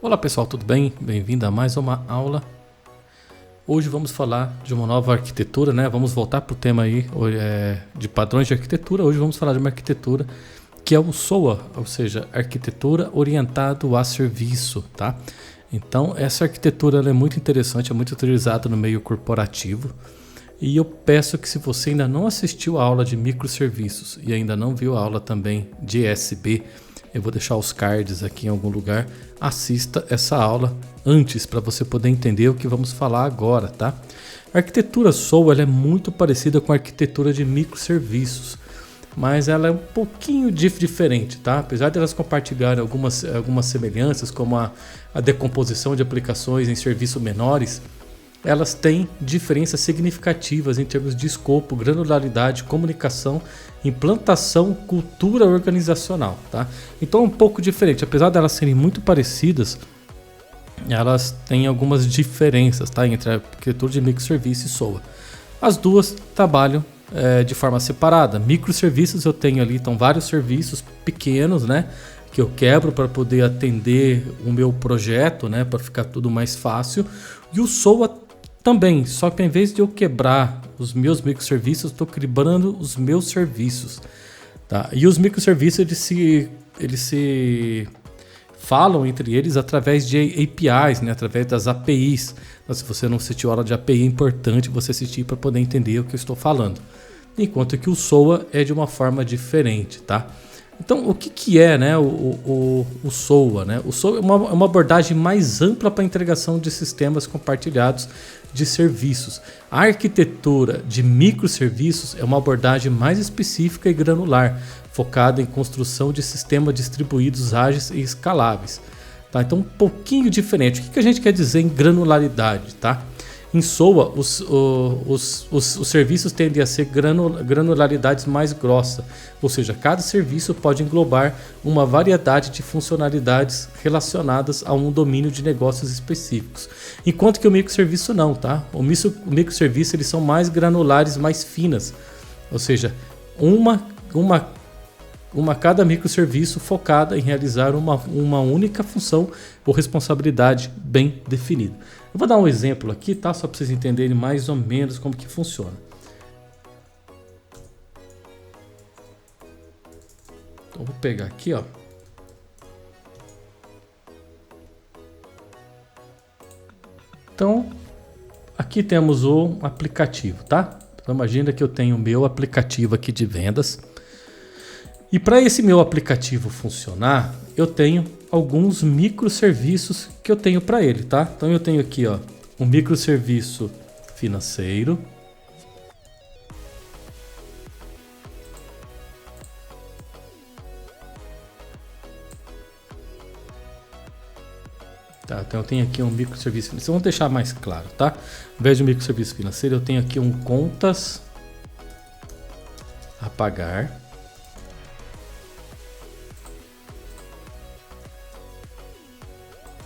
Olá pessoal, tudo bem? Bem-vindo a mais uma aula. Hoje vamos falar de uma nova arquitetura, né? Vamos voltar para o tema aí de padrões de arquitetura. Hoje vamos falar de uma arquitetura que é o SOA, ou seja, arquitetura orientado a serviço, tá? Então essa arquitetura ela é muito interessante, é muito utilizada no meio corporativo. E eu peço que se você ainda não assistiu a aula de microserviços e ainda não viu a aula também de ESB, eu vou deixar os cards aqui em algum lugar, assista essa aula antes para você poder entender o que vamos falar agora, tá? A arquitetura SOA ela é muito parecida com a arquitetura de microserviços, mas ela é um pouquinho diferente, tá? Apesar de elas compartilharem algumas semelhanças, como a decomposição de aplicações em serviços menores, elas têm diferenças significativas em termos de escopo, granularidade, comunicação, implantação, cultura organizacional, tá? Então é um pouco diferente, apesar de elas serem muito parecidas, elas têm algumas diferenças, tá? Entre a arquitetura de microserviço e SOA. As duas trabalham de forma separada. Microserviços eu tenho ali, então vários serviços pequenos, né? Que eu quebro para poder atender o meu projeto, né? Para ficar tudo mais fácil. E o SOA também, só que ao invés de eu quebrar os meus microserviços, eu estou quebrando os meus serviços. Tá? E os microserviços eles se falam entre eles através de APIs, né? Através das APIs. Então, se você não assistiu a aula de API, é importante você assistir para poder entender o que eu estou falando. Enquanto que o SOA é de uma forma diferente, tá? Então, o que é, né, o SOA? Né? O SOA é uma abordagem mais ampla para a integração de sistemas compartilhados de serviços. A arquitetura de microserviços é uma abordagem mais específica e granular, focada em construção de sistemas distribuídos ágeis e escaláveis. Tá? Então, um pouquinho diferente. O que a gente quer dizer em granularidade? Tá? Em SOA, os serviços tendem a ser granularidades mais grossas, ou seja, cada serviço pode englobar uma variedade de funcionalidades relacionadas a um domínio de negócios específicos. Enquanto que o microserviço não, tá? O microserviço eles são mais granulares, mais finas, ou seja, cada microserviço focada em realizar uma única função ou responsabilidade bem definida. Eu vou dar um exemplo aqui, tá? Só para vocês entenderem mais ou menos como que funciona. Então, vou pegar aqui, ó. Então, aqui temos o aplicativo, tá? Então, imagina que eu tenho o meu aplicativo aqui de vendas. E para esse meu aplicativo funcionar, eu tenho alguns microserviços que eu tenho para ele, tá? Então eu tenho aqui, ó, um microserviço financeiro. Tá, então eu tenho aqui um microserviço financeiro. Vamos deixar mais claro, tá? Ao invés de um microserviço financeiro, eu tenho aqui um contas a pagar.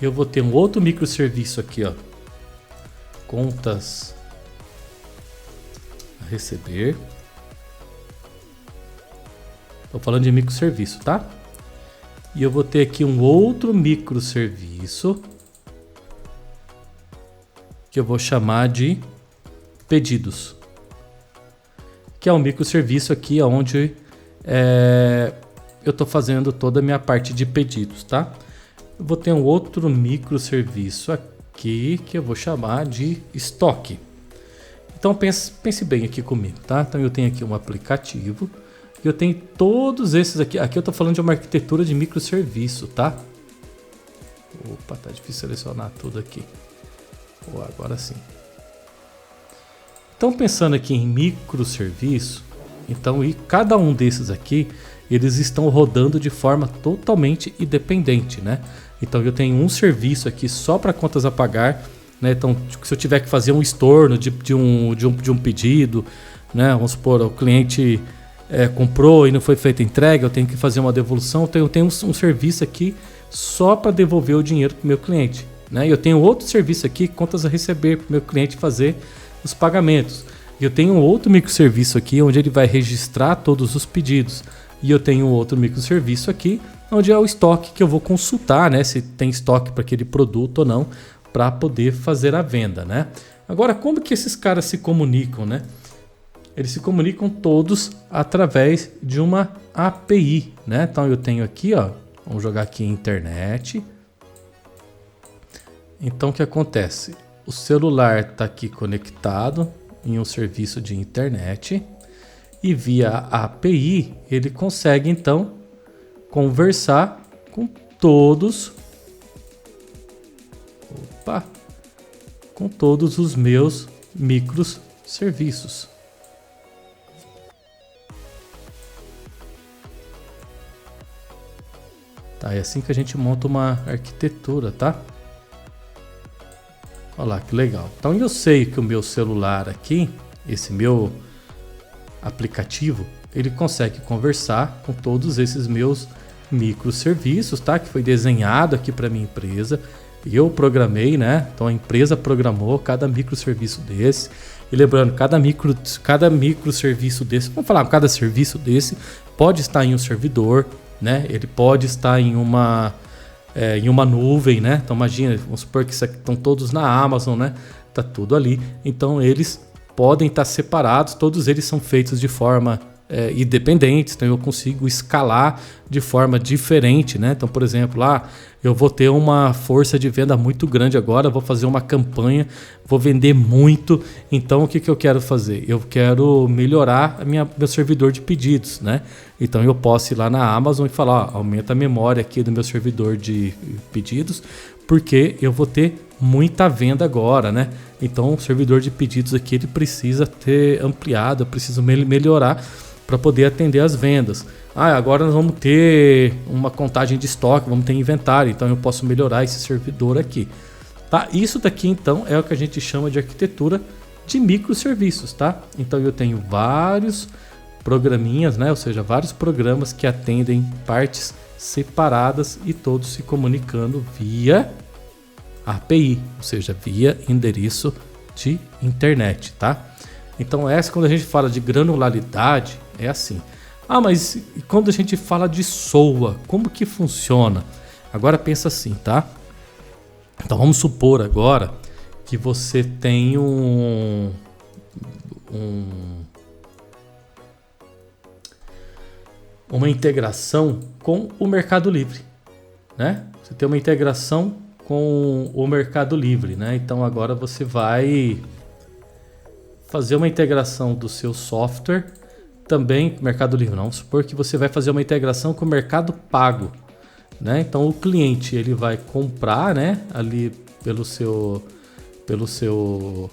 Eu vou ter um outro microserviço aqui, ó, contas a receber. Estou falando de microserviço, tá? E eu vou ter aqui um outro microserviço que eu vou chamar de pedidos, que é um microserviço aqui onde eu estou fazendo toda a minha parte de pedidos, tá? Eu vou ter um outro microserviço aqui que eu vou chamar de estoque. Então pense bem aqui comigo, tá? Então eu tenho aqui um aplicativo e eu tenho todos esses aqui. Aqui eu estou falando de uma arquitetura de microserviço, tá? Opa, tá difícil selecionar tudo aqui. Agora sim. Então pensando aqui em microserviço, então e cada um desses aqui eles estão rodando de forma totalmente independente, né? Então eu tenho um serviço aqui só para contas a pagar, né? Então se eu tiver que fazer um estorno de um pedido, né? Vamos supor, o cliente comprou e não foi feita entrega, eu tenho que fazer uma devolução, então eu tenho um serviço aqui só para devolver o dinheiro para o meu cliente, né? E eu tenho outro serviço aqui, contas a receber, para o meu cliente fazer os pagamentos. E eu tenho outro microserviço aqui onde ele vai registrar todos os pedidos. E eu tenho outro microserviço aqui onde é o estoque que eu vou consultar, né, se tem estoque para aquele produto ou não, para poder fazer a venda, né? Agora, como que esses caras se comunicam, né? Eles se comunicam todos através de uma API, né? Então eu tenho aqui, ó, vamos jogar aqui internet. Então o que acontece? O celular está aqui conectado em um serviço de internet e via API ele consegue então conversar com todos, com todos os meus microserviços. Tá, é assim que a gente monta uma arquitetura, tá? Olha lá que legal. Então eu sei que o meu celular aqui, esse meu aplicativo, ele consegue conversar com todos esses meus microserviços, tá? Que foi desenhado aqui para minha empresa. Eu programei, né? Então a empresa programou cada microserviço desse. E lembrando, cada microserviço desse, vamos falar, cada serviço desse pode estar em um servidor, né? Ele pode estar em uma nuvem, né? Então imagina, vamos supor que estão todos na Amazon, né? Tá tudo ali. Então eles podem estar separados, todos eles são feitos de forma independente, então eu consigo escalar de forma diferente, né? Então, por exemplo, lá eu vou ter uma força de venda muito grande agora, vou fazer uma campanha, vou vender muito, então o que eu quero fazer? Eu quero melhorar meu servidor de pedidos, né? Então eu posso ir lá na Amazon e falar, ó, aumenta a memória aqui do meu servidor de pedidos, porque eu vou ter muita venda agora, né? Então o servidor de pedidos aqui ele precisa ter ampliado, eu preciso melhorar para poder atender as vendas. Agora nós vamos ter uma contagem de estoque, vamos ter inventário, então eu posso melhorar esse servidor aqui. Tá? Isso daqui então é o que a gente chama de arquitetura de microserviços, tá? Então eu tenho vários programinhas, né? Ou seja, vários programas que atendem partes separadas e todos se comunicando via API, ou seja, via endereço de internet, tá? Então quando a gente fala de granularidade, é assim. Mas quando a gente fala de SOA, como que funciona? Agora pensa assim, tá? Então vamos supor agora que você tem uma integração com o Mercado Livre, né? Você tem uma integração com o Mercado Livre, né? Então agora você vai fazer uma integração do seu software também, Mercado Livre não, vamos supor que você vai fazer uma integração com o Mercado Pago, né? Então o cliente ele vai comprar, né, ali pelo seu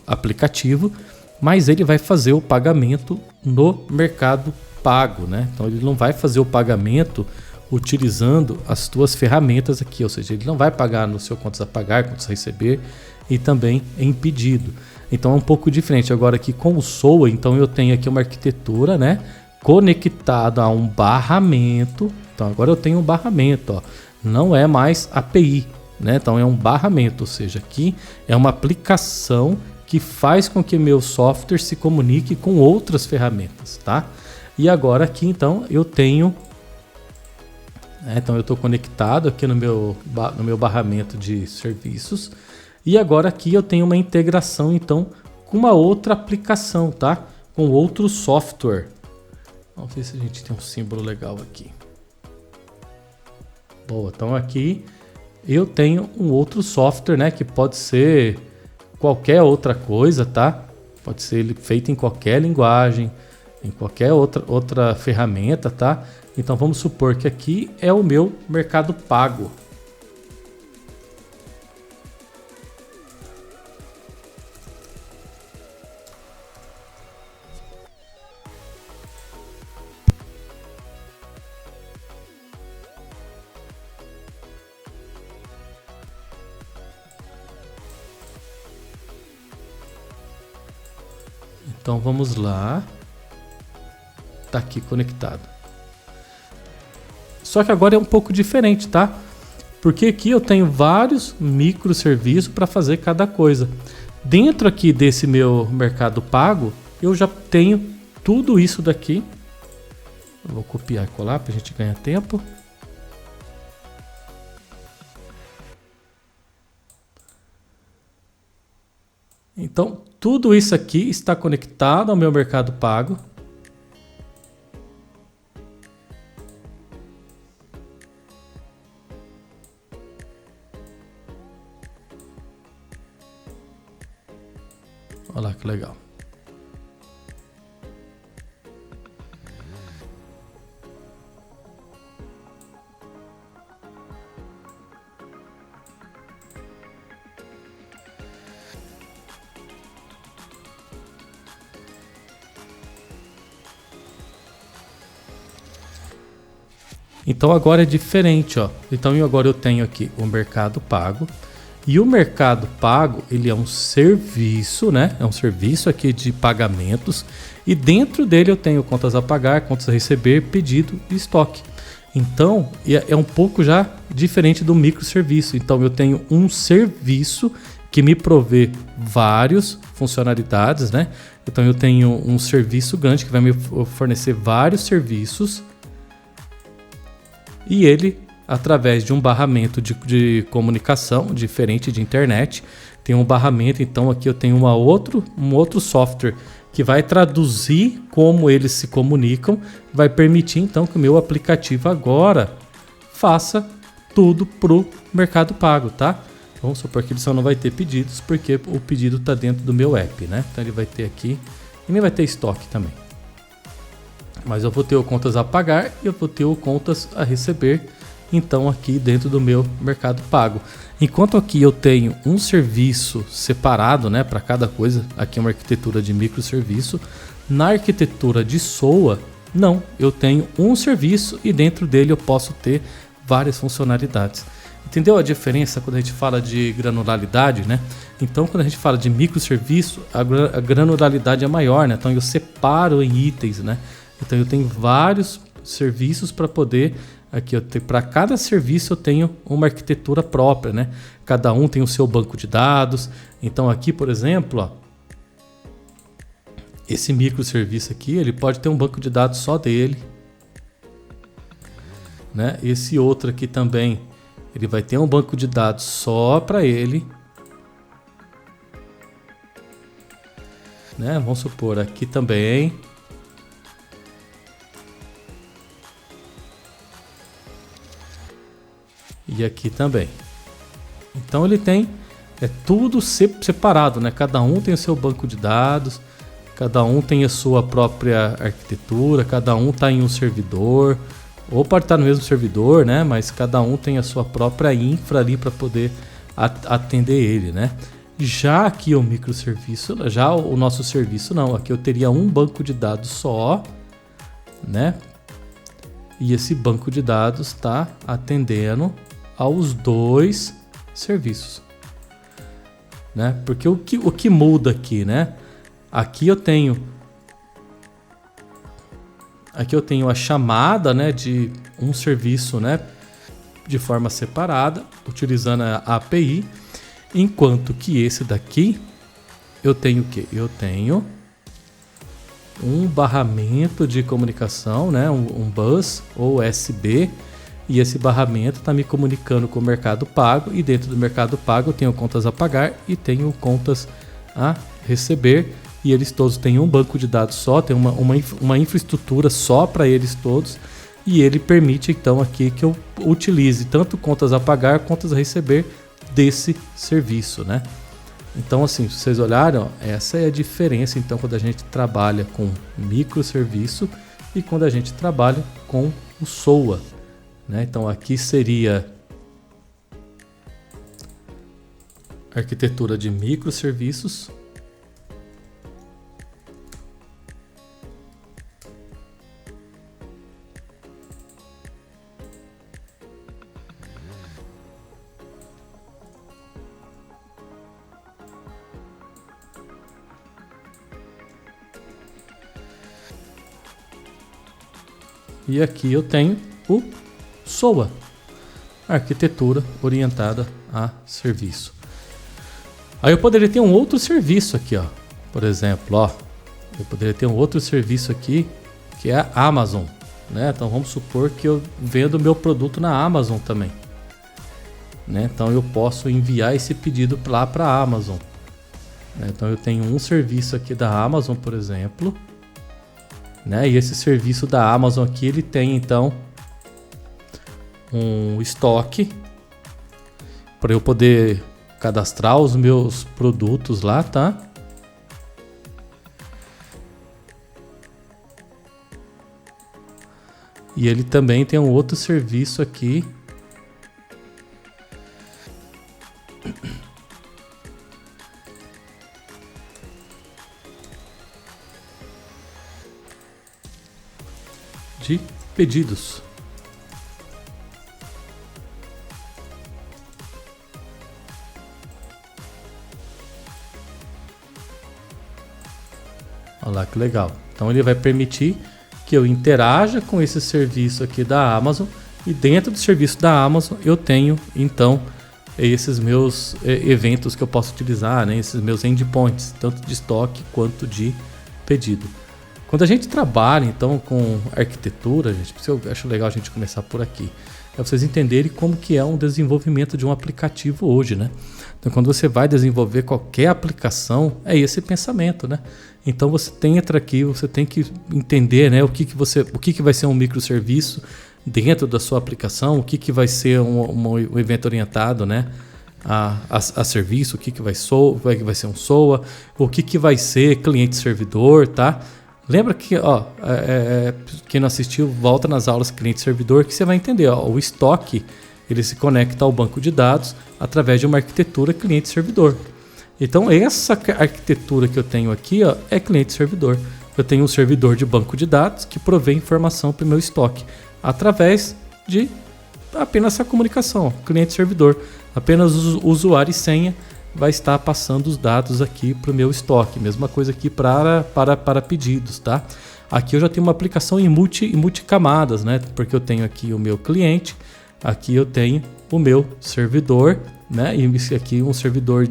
aplicativo, mas ele vai fazer o pagamento no Mercado Pago, né? Então ele não vai fazer o pagamento utilizando as tuas ferramentas aqui, ou seja, ele não vai pagar no seu contas a pagar, contas a receber e também em pedido. Então é um pouco diferente. Agora aqui com o SOA, então eu tenho aqui uma arquitetura, né, conectada a um barramento. Então agora eu tenho um barramento, ó, não é mais API, né? Então é um barramento, ou seja, aqui é uma aplicação que faz com que meu software se comunique com outras ferramentas, tá? E agora aqui então eu tenho, então eu estou conectado aqui no meu barramento de serviços. E agora aqui eu tenho uma integração então com uma outra aplicação, tá? Com outro software. Vamos ver se a gente tem um símbolo legal aqui. Boa, então aqui eu tenho um outro software, né? Que pode ser qualquer outra coisa, tá? Pode ser ele feito em qualquer linguagem, em qualquer outra ferramenta, tá? Então vamos supor que aqui é o meu Mercado Pago. Então vamos lá, tá aqui conectado. Só que agora é um pouco diferente, tá? Porque aqui eu tenho vários microserviços para fazer cada coisa. Dentro aqui desse meu Mercado Pago, eu já tenho tudo isso daqui. Eu vou copiar e colar para a gente ganhar tempo. Então, tudo isso aqui está conectado ao meu Mercado Pago. Olha lá que legal. Então agora é diferente, ó. Então agora eu tenho aqui o Mercado Pago. E o Mercado Pago, ele é um serviço, né? É um serviço aqui de pagamentos. E dentro dele eu tenho contas a pagar, contas a receber, pedido e estoque. Então é um pouco já diferente do microserviço. Então eu tenho um serviço que me provê várias funcionalidades, né? Então eu tenho um serviço grande que vai me fornecer vários serviços. E ele, através de um barramento de comunicação diferente de internet, tem um barramento. Então aqui eu tenho um outro software que vai traduzir como eles se comunicam, vai permitir então que o meu aplicativo agora faça tudo pro Mercado Pago, tá? Vamos supor que ele só não vai ter pedidos, porque o pedido está dentro do meu app, né? Então ele vai ter aqui, e nem vai ter estoque também. Mas eu vou ter o contas a pagar e eu vou ter o contas a receber, então aqui dentro do meu Mercado Pago. Enquanto aqui eu tenho um serviço separado, né, para cada coisa, aqui é uma arquitetura de microserviço. Na arquitetura de SOA, não, eu tenho um serviço e dentro dele eu posso ter várias funcionalidades. Entendeu a diferença quando a gente fala de granularidade, né? Então, quando a gente fala de microserviço, a granularidade é maior, né? Então eu separo em itens, né? Então eu tenho vários serviços para poder, aqui para cada serviço eu tenho uma arquitetura própria, né? Cada um tem o seu banco de dados. Então aqui, por exemplo, ó, esse microserviço aqui, ele pode ter um banco de dados só dele, né? Esse outro aqui também, ele vai ter um banco de dados só para ele, né? Vamos supor aqui também. E aqui também. Então ele tem tudo separado, né? Cada um tem o seu banco de dados, cada um tem a sua própria arquitetura, cada um está em um servidor, ou pode estar no mesmo servidor, né? Mas cada um tem a sua própria infra ali para poder atender ele, né? Já aqui o microserviço, já o nosso serviço não. Aqui eu teria um banco de dados só, né? E esse banco de dados está atendendo aos dois serviços, né? Porque o que muda aqui, né? Aqui eu tenho a chamada, né, de um serviço, né, de forma separada, utilizando a API, enquanto que esse daqui eu tenho o quê? Eu tenho um barramento de comunicação, né, um bus ou USB. E esse barramento está me comunicando com o Mercado Pago. E dentro do Mercado Pago eu tenho contas a pagar e tenho contas a receber. E eles todos têm um banco de dados só, tem uma infraestrutura só para eles todos. E ele permite então aqui que eu utilize tanto contas a pagar, contas a receber desse serviço, né? Então assim, se vocês olharem, ó, essa é a diferença então quando a gente trabalha com microserviço e quando a gente trabalha com o SOA. Né? Então aqui seria arquitetura de microserviços. E aqui eu tenho o SOA, arquitetura orientada a serviço. Aí eu poderia ter um outro serviço aqui, ó. Por exemplo, ó, eu poderia ter um outro serviço aqui que é a Amazon, né? Então vamos supor que eu vendo meu produto na Amazon também, né? Então eu posso enviar esse pedido lá para a Amazon, né? Então eu tenho um serviço aqui da Amazon, por exemplo, né? E esse serviço da Amazon aqui, ele tem então um estoque para eu poder cadastrar os meus produtos lá, tá? E ele também tem um outro serviço aqui de pedidos. Olha lá que legal. Então ele vai permitir que eu interaja com esse serviço aqui da Amazon, e dentro do serviço da Amazon eu tenho então esses meus eventos que eu posso utilizar, né? Esses meus endpoints, tanto de estoque quanto de pedido. Quando a gente trabalha então com arquitetura, gente, eu acho legal a gente começar por aqui, é vocês entenderem como que é um desenvolvimento de um aplicativo hoje, né? Então quando você vai desenvolver qualquer aplicação, é esse pensamento, né? Então você entra aqui, você tem que entender, né, o que vai ser um microserviço dentro da sua aplicação, o que vai ser um evento orientado, né, a serviço, o que vai ser um SOA, o que vai ser cliente-servidor, tá? Lembra que, quem não assistiu, volta nas aulas cliente-servidor que você vai entender, o estoque, ele se conecta ao banco de dados através de uma arquitetura cliente-servidor. Então essa arquitetura que eu tenho aqui, é cliente-servidor. Eu tenho um servidor de banco de dados que provê informação para o meu estoque através de apenas essa comunicação, cliente-servidor. Apenas o usuário e senha vai estar passando os dados aqui para o meu estoque. Mesma coisa aqui para pedidos, tá? Aqui eu já tenho uma aplicação em multicamadas, né? Porque eu tenho aqui o meu cliente, aqui eu tenho o meu servidor, né? E aqui um servidor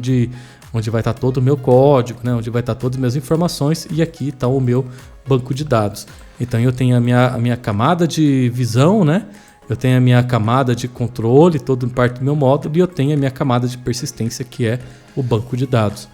onde vai estar todo o meu código, né? Onde vai estar todas as minhas informações, e aqui está o meu banco de dados. Então eu tenho a minha camada de visão, né? Eu tenho a minha camada de controle, todo em parte do meu módulo, e eu tenho a minha camada de persistência, que é o banco de dados,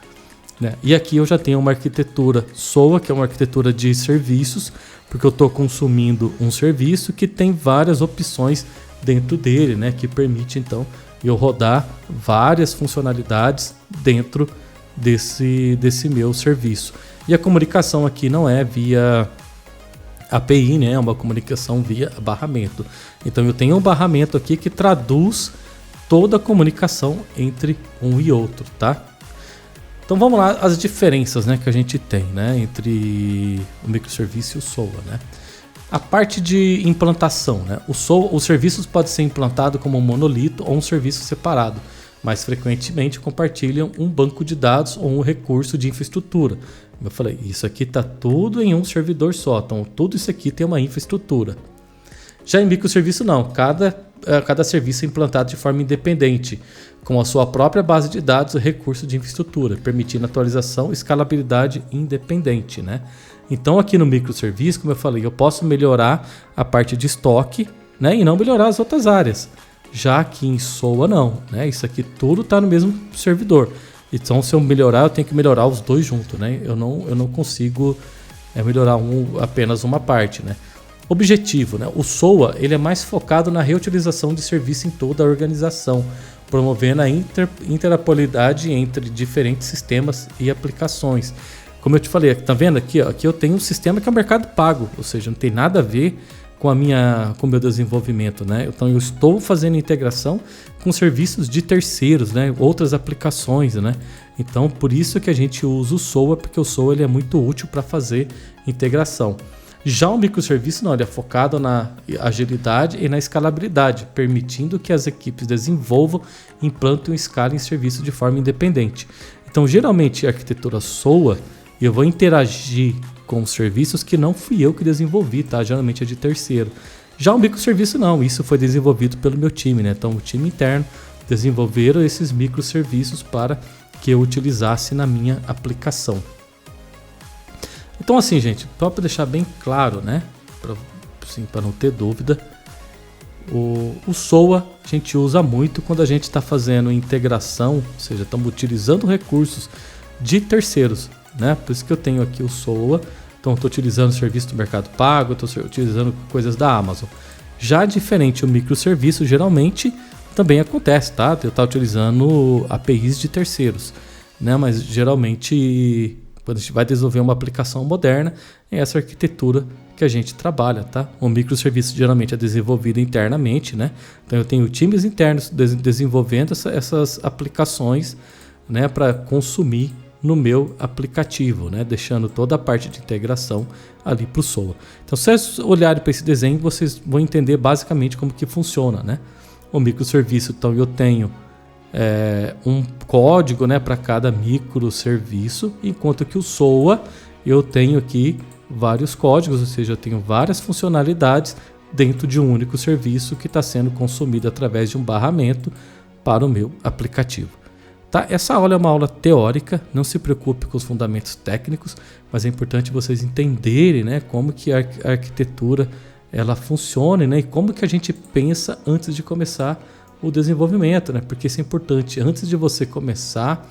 né? E aqui eu já tenho uma arquitetura SOA, que é uma arquitetura de serviços, porque eu estou consumindo um serviço que tem várias opções dentro dele, né? Que permite então eu rodar várias funcionalidades dentro desse meu serviço. E a comunicação aqui não é via API, né? É uma comunicação via barramento. Então eu tenho um barramento aqui que traduz toda a comunicação entre um e outro, tá? Então vamos lá, as diferenças, né, que a gente tem, né, entre o microserviço e o SOA, né? A parte de implantação, né? Os serviços podem ser implantados como um monolito ou um serviço separado, mas frequentemente compartilham um banco de dados ou um recurso de infraestrutura. Como eu falei, isso aqui está tudo em um servidor só, então tudo isso aqui tem uma infraestrutura. Já em microserviço não, cada serviço é implantado de forma independente, com a sua própria base de dados e recurso de infraestrutura, permitindo atualização e escalabilidade independente, né? Então aqui no microserviço, como eu falei, eu posso melhorar a parte de estoque, né, e não melhorar as outras áreas. Já aqui em SOA não, né? Isso aqui tudo está no mesmo servidor. Então se eu melhorar, eu tenho que melhorar os dois juntos, né? Eu não consigo melhorar apenas uma parte, né? Objetivo, né? O SOA ele é mais focado na reutilização de serviço em toda a organização, promovendo a interoperabilidade entre diferentes sistemas e aplicações. Como eu te falei, tá vendo aqui? Aqui eu tenho um sistema que é o mercado pago, ou seja, não tem nada a ver com o meu desenvolvimento, né? Então eu estou fazendo integração com serviços de terceiros, né? Outras aplicações, né? Então por isso que a gente usa o SOA, porque o SOA ele é muito útil para fazer integração. Já o microserviço não, ele é focado na agilidade e na escalabilidade, permitindo que as equipes desenvolvam, implantem e escalem serviços de forma independente. Então geralmente a arquitetura SOA, eu vou interagir com serviços que não fui eu que desenvolvi, tá? Geralmente é de terceiro. Já o microserviço não, isso foi desenvolvido pelo meu time, né? Então o time interno desenvolveram esses microserviços para que eu utilizasse na minha aplicação. Então assim, gente, só para deixar bem claro, né? Para não ter dúvida, o SOA a gente usa muito quando a gente está fazendo integração, ou seja, estamos utilizando recursos de terceiros, né? Por isso que eu tenho aqui o SOA. Então, estou utilizando o serviço do Mercado Pago, estou utilizando coisas da Amazon. Já diferente, o microserviço geralmente também acontece, tá? Eu estou utilizando APIs de terceiros, né? Mas geralmente, quando a gente vai desenvolver uma aplicação moderna, é essa arquitetura que a gente trabalha, tá? O microserviço geralmente é desenvolvido internamente, né? Então, eu tenho times internos desenvolvendo essas aplicações, né, para consumir no meu aplicativo, né, deixando toda a parte de integração ali para o SOA. Então, se vocês olharem para esse desenho, vocês vão entender basicamente como que funciona, né? O microserviço, então eu tenho um código, né, para cada microserviço, enquanto que o SOA eu tenho aqui vários códigos, ou seja, eu tenho várias funcionalidades dentro de um único serviço que está sendo consumido através de um barramento para o meu aplicativo. Tá? Essa aula é uma aula teórica, não se preocupe com os fundamentos técnicos, mas é importante vocês entenderem, né, como que a arquitetura ela funciona, né, e como que a gente pensa antes de começar o desenvolvimento, né, porque isso é importante. Antes de você começar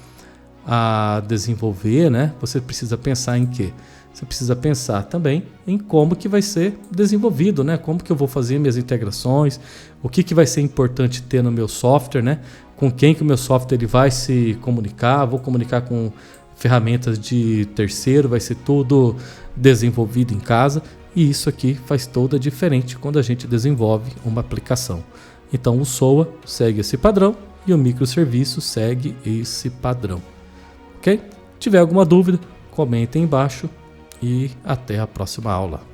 a desenvolver, né, você precisa pensar em quê? Você precisa pensar também em como que vai ser desenvolvido, né? Como que eu vou fazer minhas integrações, o que vai ser importante ter no meu software, né? Com quem que o meu software ele vai se comunicar, vou comunicar com ferramentas de terceiro, vai ser tudo desenvolvido em casa, e isso aqui faz toda a diferença quando a gente desenvolve uma aplicação. Então o SOA segue esse padrão e o microserviço segue esse padrão. Ok? Se tiver alguma dúvida, comentem embaixo. E até a próxima aula.